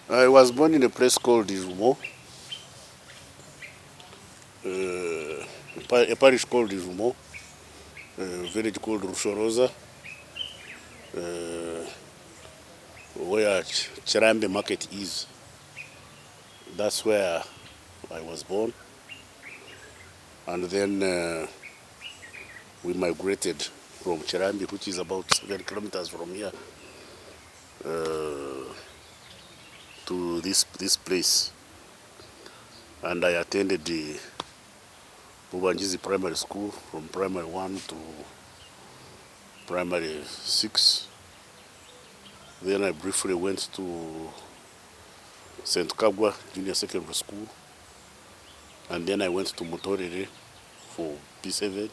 I was born in a place called Irumo, a parish called Irumo, a village called Rushoroza, uh, where Chirambe market is. That's where I was born. And then we migrated from Chirambe, which is about 7 kilometers from here, to this place. And I attended the Bubanjizi Primary School from primary 1 to primary 6. Then I briefly went to St. Kabwa Junior Secondary School. And then I went to Mutorere for P7.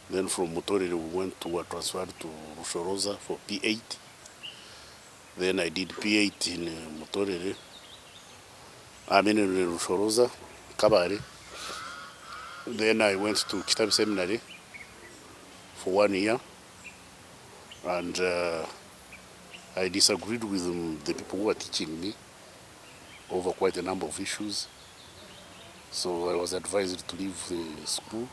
Then from Mutorere we transferred to Rushoroza for P8. Then I did P8 in Mutorere. I mean in Rushoroza, Kabare. Then I went to Kitabi Seminary for 1 year. And I disagreed with the people who were teaching me over quite a number of issues. So I was advised to leave the school.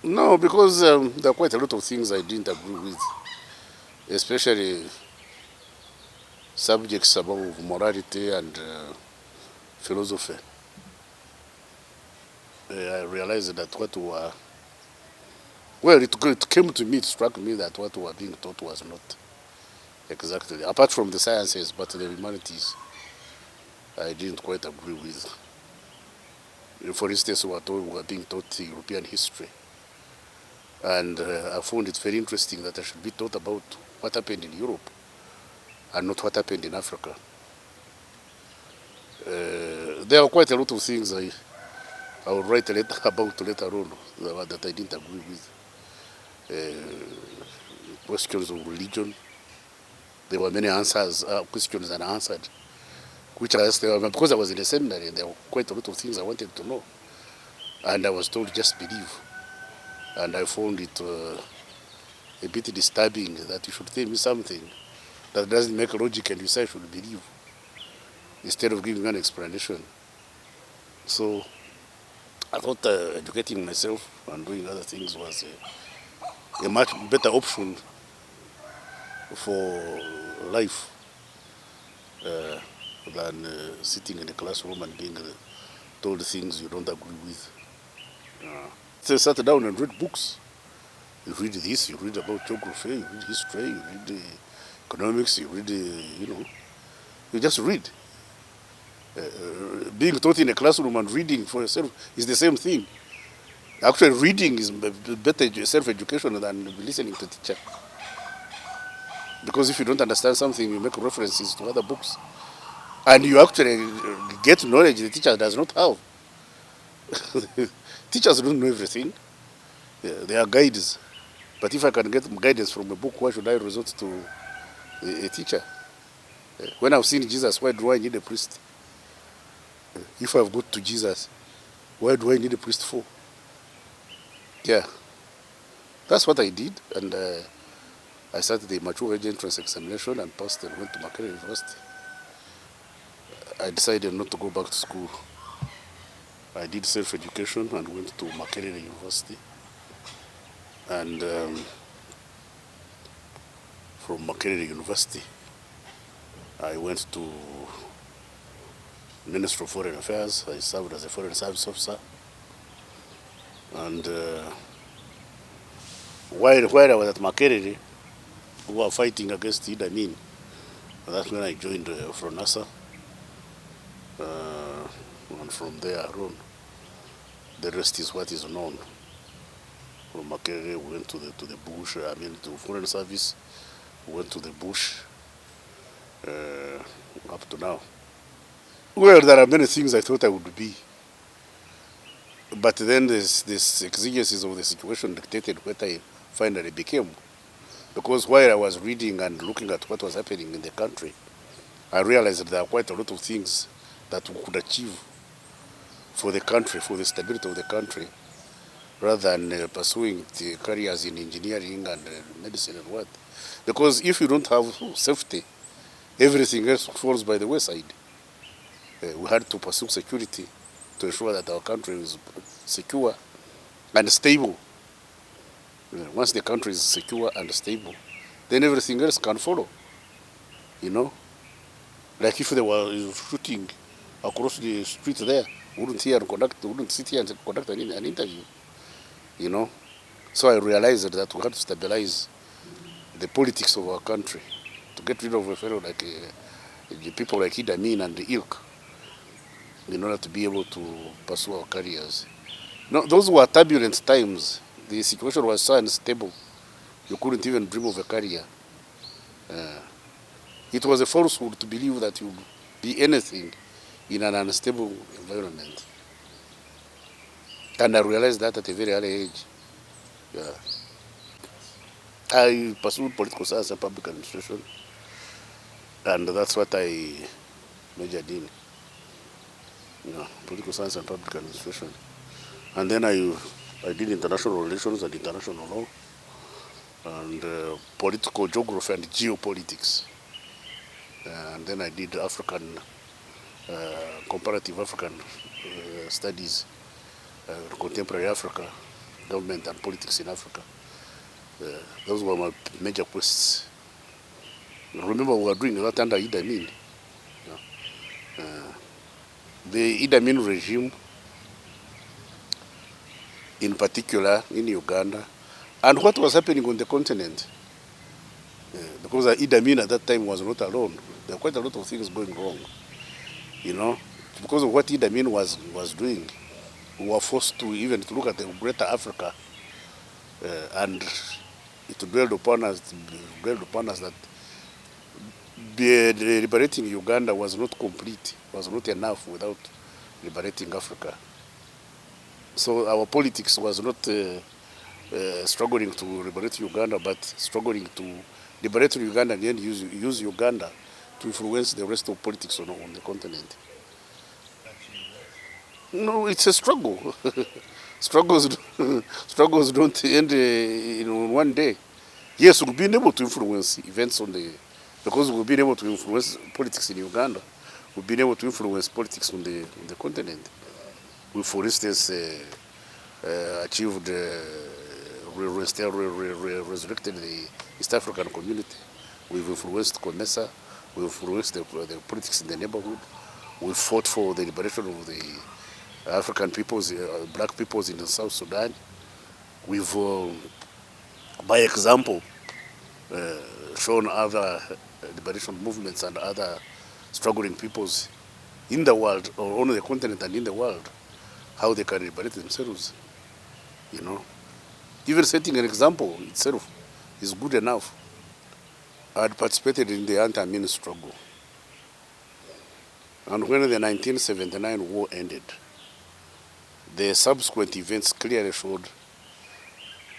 No, because there are quite a lot of things I didn't agree with, especially subjects about morality and philosophy. I realized that it came to me, it struck me that what we were being taught was not exactly, apart from the sciences, but the humanities, I didn't quite agree with. For instance, we were being taught European history. And I found it very interesting that I should be taught about what happened in Europe and not what happened in Africa. There are quite a lot of things I will write about later on that I didn't agree with. Questions of religion. There were many questions unanswered, which I asked because I was in a seminary and there were quite a lot of things I wanted to know. And I was told, just believe. And I found it a bit disturbing that you should tell me something that doesn't make logic and you say I should believe, instead of giving an explanation. So I thought educating myself and doing other things was a much better option for life than sitting in a classroom and being told things you don't agree with. So sit down and read books. You read this, you read about geography, you read history, you read economics, you read, you just read. Being taught in a classroom and reading for yourself is the same thing. Actually, reading is better self-education than listening to teacher. Because if you don't understand something, you make references to other books. And you actually get knowledge the teacher does not have. Teachers don't know everything. They are guides. But if I can get guidance from a book, why should I resort to a teacher? When I've seen Jesus, why do I need a priest? If I've got to Jesus, why do I need a priest for? Yeah, that's what I did. And I started the mature age entrance examination and passed and went to Makerere University. I decided not to go back to school. I did self-education and went to Makerere University. And from Makerere University, I went to Ministry of Foreign Affairs. I served as a foreign service officer. And while I was at Makerere, we were fighting against Idi Amin. That's when I joined Fronasa. And from there on, the rest is what is known. From Makerere, we went to the bush. To foreign service. We went to the bush up to now. Well, there are many things I thought I would be. But then this exigencies of the situation dictated what I finally became. Because while I was reading and looking at what was happening in the country, I realized that there are quite a lot of things that we could achieve for the country, for the stability of the country, rather than pursuing the careers in engineering and medicine and what. Because if you don't have safety, everything else falls by the wayside. We had to pursue security to ensure that our country is secure and stable. Once the country is secure and stable, then everything else can follow. You know, like if they were shooting across the street there, wouldn't sit here and conduct an interview. You know, so I realized that we had to stabilize the politics of our country to get rid of a fellow like the people like Idi Amin and the ilk, in order to be able to pursue our careers. No, those were turbulent times. The situation was so unstable, you couldn't even dream of a career. It was a falsehood to believe that you would be anything in an unstable environment. And I realized that at a very early age. Yeah. I pursued political science and public administration, and that's what I majored in. Political science and public administration. And then I did international relations and international law, and political geography and geopolitics. And then I did comparative African studies, contemporary Africa, government and politics in Africa. Those were my major quests. Remember, we were doing that under Idi Amin. The Idi Amin regime, in particular in Uganda, and what was happening on the continent. Because Idi Amin at that time was not alone. There were quite a lot of things going wrong. Because of what Idi Amin was doing, we were forced to even to look at the greater Africa, and it dwelled upon us that liberating Uganda was not complete, was not enough without liberating Africa. So our politics was not struggling to liberate Uganda, but struggling to liberate Uganda and then use Uganda to influence the rest of politics on the continent. No, it's a struggle. Struggles don't end in one day. Yes, we've been able to influence events because we've been able to influence politics in Uganda. We've been able to influence politics on the continent. We, for instance, achieved, resurrected the East African community. We've influenced COMESA. We've influenced the politics in the neighborhood. We fought for the liberation of the African peoples, black peoples in the South Sudan. We've, by example, shown other liberation movements and other struggling peoples in the world, or on the continent and in the world, how they can liberate themselves. Even setting an example itself is good enough. I had participated in the anti-Amin struggle. And when the 1979 war ended, the subsequent events clearly showed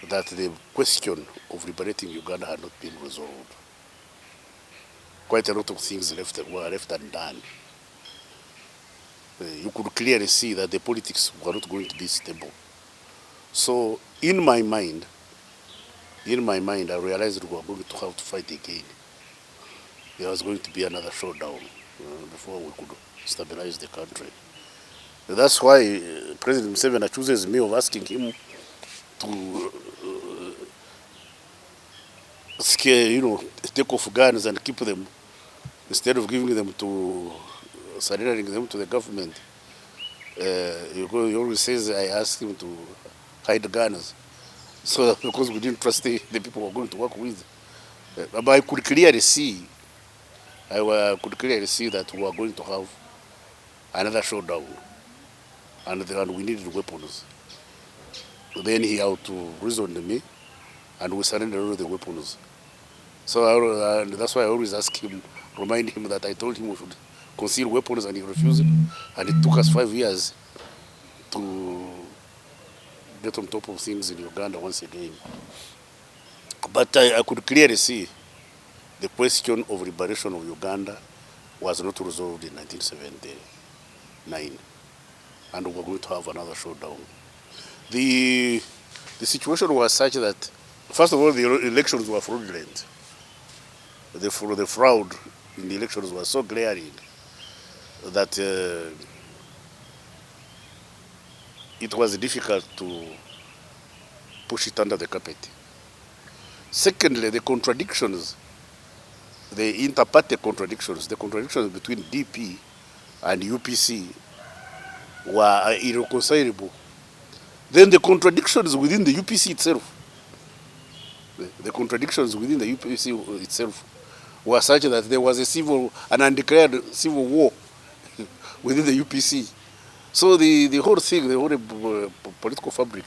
that the question of liberating Uganda had not been resolved. Quite a lot of things were left undone. You could clearly see that the politics were not going to be stable. So in my mind, I realized we were going to have to fight again. There was going to be another showdown before we could stabilize the country. That's why President Museveni chooses me of asking him to take off guns and keep them instead of giving them surrendering them to the government. He always says I asked him to hide guns, so because we didn't trust the people we were going to work with. But I could clearly see, that we were going to have another showdown, and we needed weapons. Then he had to reason to me, and we surrendered all the weapons. So that's why I always ask him, remind him that I told him we should conceal weapons, and he refused. And it took us 5 years to get on top of things in Uganda once again. But I could clearly see the question of liberation of Uganda was not resolved in 1979, and we were going to have another showdown. The situation was such that, first of all, the elections were fraudulent. The fraud in the elections was so glaring that it was difficult to push it under the carpet. Secondly, the contradictions, the inter-party contradictions, the contradictions between DP and UPC were irreconcilable. Then the contradictions within the UPC itself, the contradictions within the UPC itself were such that there was an undeclared civil war within the UPC. So the whole thing, the whole political fabric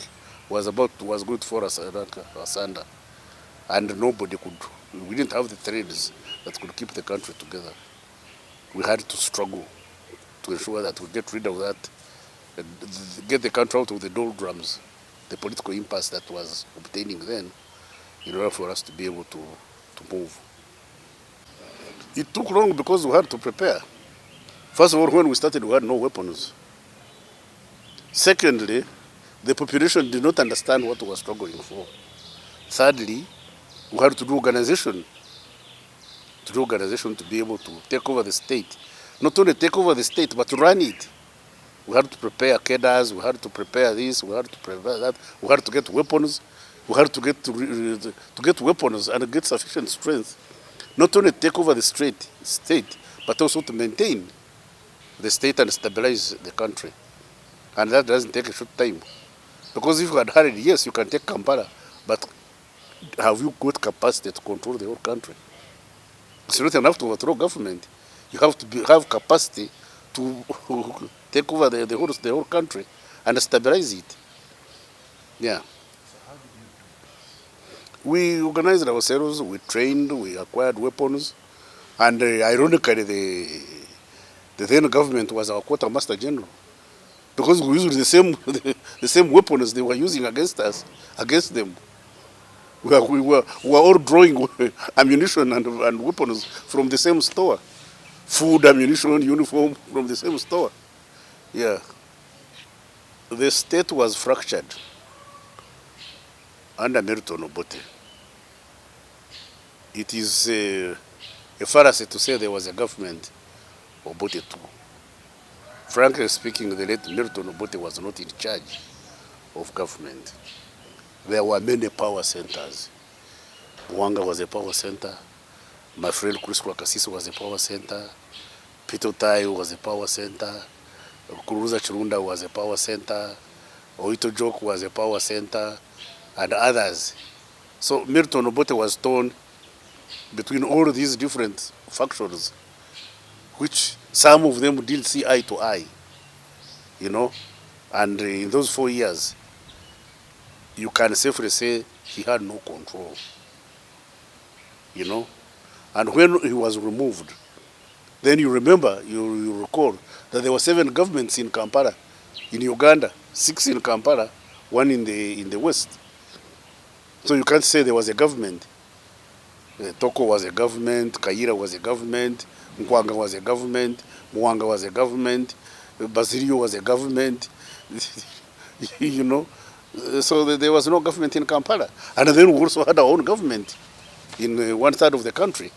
was going to fall asunder, and nobody could. We didn't have the threads that could keep the country together. We had to struggle to ensure that we get rid of that, and get the country out of the doldrums, the political impasse that was obtaining then, in order for us to be able to move. It took long because we had to prepare. First of all, when we started, we had no weapons. Secondly, the population did not understand what we were struggling for. Thirdly, we had to do organization to be able to take over the state. Not only take over the state, but to run it. We had to prepare cadres, we had to prepare this, we had to prepare that, we had to get weapons, we had to get weapons and get sufficient strength, not only take over the state, but also to maintain the state and stabilize the country. And that doesn't take a short time. Because if you had hurried, yes, you can take Kampala, but have you got capacity to control the whole country? It's not enough to overthrow government. You have to have capacity to take over the whole country and stabilize it. Yeah. We organized ourselves, we trained, we acquired weapons, and ironically, the then government was our quartermaster general, because we used the same weapons they were using against us, against them. We were all drawing ammunition and weapons from the same store. Food, ammunition, uniform from the same store. Yeah. The state was fractured under Milton Obote. It is a fallacy to say there was a government Obote too. Frankly speaking, the late Milton Obote was not in charge of government. There were many power centers. Mwanga was a power center. My friend Chris Kwakasisi was a power center. Peter Tai was a power center. Kuruza Chirunda was a power center. Oito Jok was a power center, and others. So Milton Obote was torn between all these different factions, which some of them didn't see eye to eye, you know. And in those 4 years, you can safely say he had no control, you know. And when he was removed, then you remember, you recall that there were 7 governments in Kampala, in Uganda, 6 in Kampala, 1 in the west. So you can't say there was a government. Toko was a government, Kaira was a government, Nkwanga was a government, Mwanga was a government, Basilio was a government, you know. So there was no government in Kampala. And then we also had our own government in one side of the country.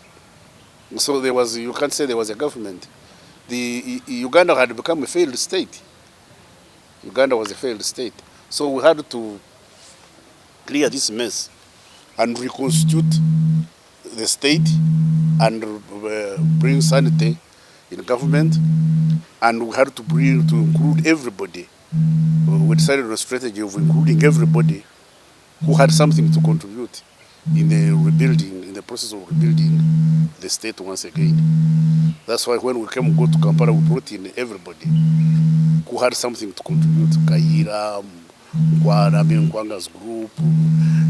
So you can't say there was a government. Uganda had become a failed state. Uganda was a failed state. So we had to clear this mess and reconstitute the state and bring sanity in government. And we had to include everybody. We decided on a strategy of including everybody who had something to contribute in the process of rebuilding the state once again. That's why when we go to Kampala, we brought in everybody who had something to contribute. Kaira, Nkwanga's group,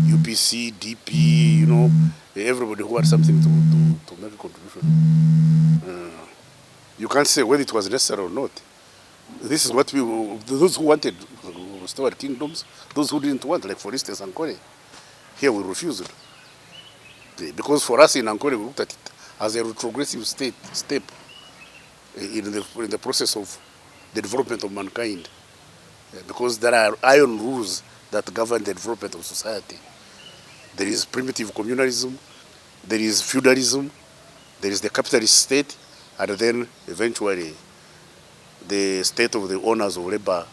UPC, DP, you know, everybody who had something to make a contribution. You can't say whether it was necessary or not. This is what those who wanted restored kingdoms, those who didn't want, like for instance Ankole, here we refused. Because for us in Ankole, we looked at it as a retrogressive step in the process of the development of mankind. Because there are iron rules that govern the development of society. There is primitive communalism, there is feudalism, There is the capitalist state, and then eventually the state of the owners of labor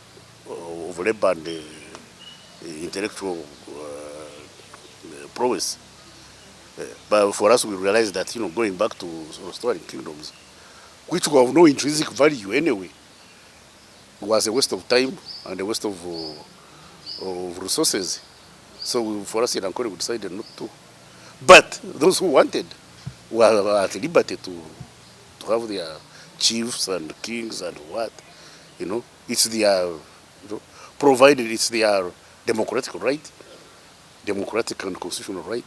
and intellectual prowess. But for us, we realize that going back to restoring kingdoms, which have no intrinsic value anyway, was a waste of time and a waste of resources. So for us in Ankole, we decided not to. But those who wanted were at liberty to have their chiefs and kings and what, it's their, provided it's their democratic right, democratic and constitutional right,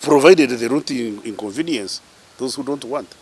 provided they don't inconvenience those who don't want.